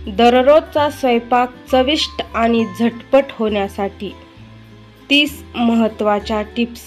दररोजचा स्वयंपाक चविष्ट आणि झटपट होण्यासाठी 30 महत्त्वाच्या टिप्स।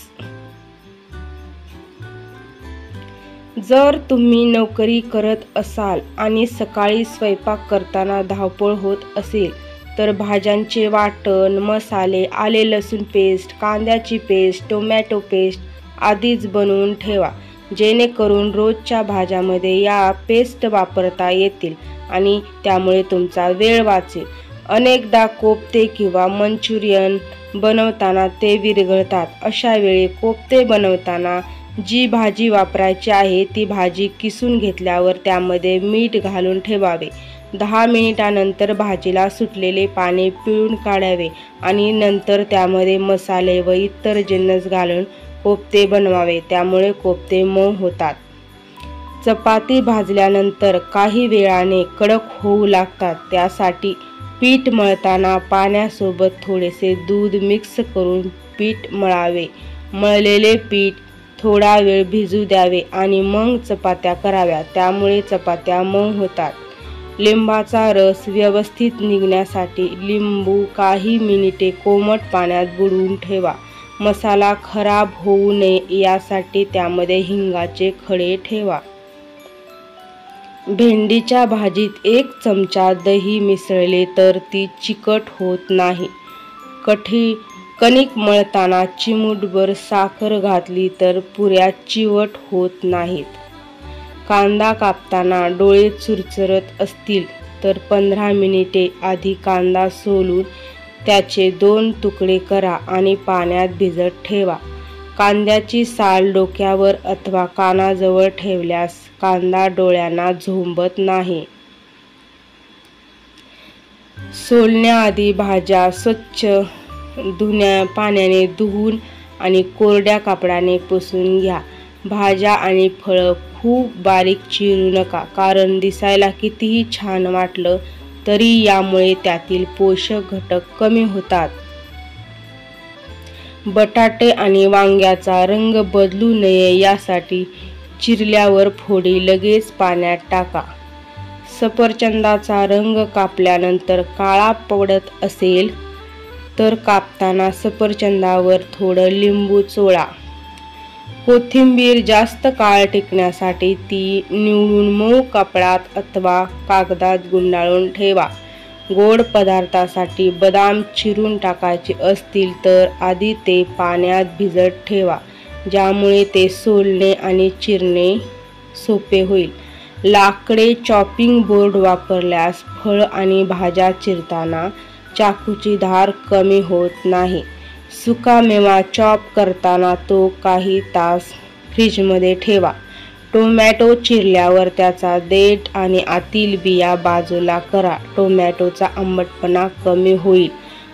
जर तुम्ही नोकरी करत असाल आणि सकाळी स्वयंपाक करताना धावपळ होत असेल तर भाज्यांचे वाटण, मसाले, आले लसूण पेस्ट, कांद्याची पेस्ट, टोमॅटो पेस्ट आधीच बनवून ठेवा, जेणेकरून रोजच्या भाज्यांमध्ये या पेस्ट वापरता येतील आणि त्यामुळे तुमचा वेळ वाचेल। अनेकदा कोफ्ते किंवा मंचुरियन बनवताना ते विरघळतात। अशा वेळी कोफ्ते बनवताना जी भाजी वापरायची आहे ती भाजी किसून घेतल्यावर त्यामध्ये मीठ घालून ठेवावे। 10 मिनिटांनंतर भाजीला सुटलेले पाणी पिळून काढावे आणि नंतर त्यामध्ये मसाले व इतर जिन्नस घालून कोफ्ते बनवावे, त्यामुळे कोफ्ते मऊ होतात। चपाती भाजल्यानंतर काही वेळाने कडक होऊ लागतात, त्यासाठी पीठ मळताना पाण्यासोबत थोडेसे दूध मिक्स करून पीठ मळावे। मळलेले पीठ थोडा वेळ भिजू द्यावे आणि मग चपात्या कराव्या, त्यामुळे चपात्या मऊ होतात। लिंबाचा रस व्यवस्थित निघण्यासाठी लिंबू काही मिनिटे कोमट पाण्यात बुडवून ठेवा। मसाला खराब होऊ नये यासाठी त्यामध्ये हिंगाचे खडे ठेवा। भेंडीच्या भाजीत 1 चमचा दही मिसळले तर ती चिकट होत नाही। कणिक मळताना चिमूटभर साखर घातली तर पुऱ्या चिवट होत नाहीत। कांदा कापताना डोळे चुरचुरत असतील तर 15 मिनिटे आधी कांदा सोलून त्याचे 2 तुकडे करा आणि पाण्यात भिजत ठेवा। कांद्याची साल डोक्यावर अथवा कानाजवळ ठेवल्यास कांदा डोळ्यांना झोंबत नाही। सोलण्याआधी भाज्या स्वच्छ पाण्याने धुवून आणि कोरड्या कापडाने पुसून घ्या। भाज्या आणि फळं खूप बारीक चिरू नका, कारण दिसायला कितीही छान वाटलं तरी यामुळे त्यातील पोषक घटक कमी होतात। बटाटे आणि वांग्याचा रंग बदलू नये यासाठी चिरल्यावर फोडी लगेच पाण्यात टाका। सफरचंदाचा रंग कापल्यानंतर काळा पडत असेल तर कापताना सफरचंदावर थोडं लिंबू चोळा। कोथिंबीर जास्त काळ टिकण्यासाठी ती निवडून मऊ कापडात अथवा कागदात गुंडाळून ठेवा। गोड पदार्थासाठी बदाम चिरून टाकायचे असतील तर आधी ते पाण्यात भिजत ठेवा, ज्यामुळे ते सोलणे आणि चिरणे सोपे होईल। लाकडे चॉपिंग बोर्ड वापरल्यास फळ आणि भाज्या चिरताना चाकूची धार कमी होत नाही। सुकामेवा चॉप करताना तो काही तास फ्रीजमध्ये ठेवा। टोमॅटो चिरल्यावर त्याचा देठ आणि आतील बिया बाजूला करा, टोमॅटोचा आंबटपणा कमी होईल।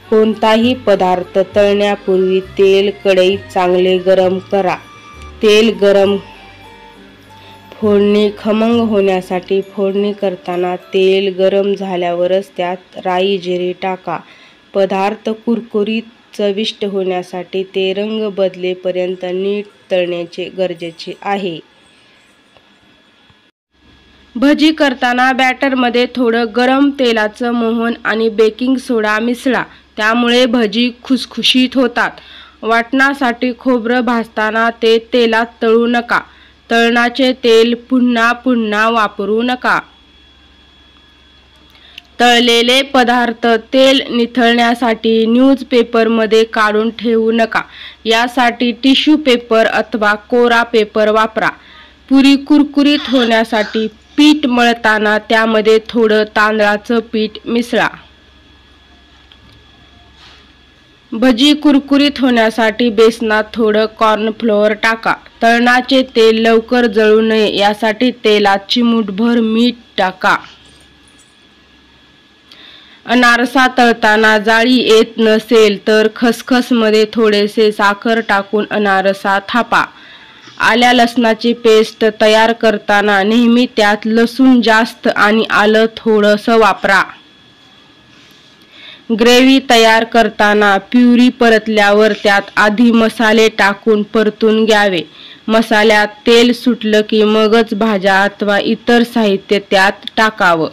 कोणताही पदार्थ तळण्यापूर्वी तेल कढईत चांगले गरम करा। तेल गरम फोडणी खमंग होण्यासाठी फोडणी करताना तेल गरम झाल्यावरच त्यात राई जिरे टाका। पदार्थ कुरकुरीत चविष्ट होण्यासाठी ते रंग बदलेपर्यंत नीट तळणे गरजेचे आहे। भजी करताना बॅटरमध्ये थोडं गरम तेलाचं मोहन आणि बेकिंग सोडा मिसळा, त्यामुळे भजी खुसखुशीत होतात। वाटणासाठी खोबरं भाजताना ते तेलात तळू नका। तळणाचे तेल पुन्हा पुन्हा वापरू नका। तळलेले पदार्थ तेल निथळण्यासाठी न्यूजपेपरमध्ये काढून ठेवू नका, यासाठी टिश्यू पेपर अथवा कोरा पेपर वापरा। पुरी कुरकुरीत होण्यासाठी पीठ मळताना त्यामध्ये थोडं तांदळाचं पीठ मिसळा। भजी कुरकुरीत होण्यासाठी बेसनात थोडं कॉर्नफ्लोअर टाका। तळणाचे तेल लवकर जळू नये यासाठी तेलात चिमूटभर मीठ टाका। अनारसा तळताना जाळी येत नसेल तर खसखसमध्ये थोडेसे साखर टाकून अनारसा थापा। आल्या लसणाची पेस्ट तयार करताना नेहमी त्यात लसूण जास्त आणि आलं थोडंसं वापरा। ग्रेव्ही तयार करताना प्युरी परतल्यावर त्यात आधी मसाले टाकून परतून घ्यावे। मसाल्यात तेल सुटलं की मगच भाज्या अथवा इतर साहित्य त्यात टाकावं।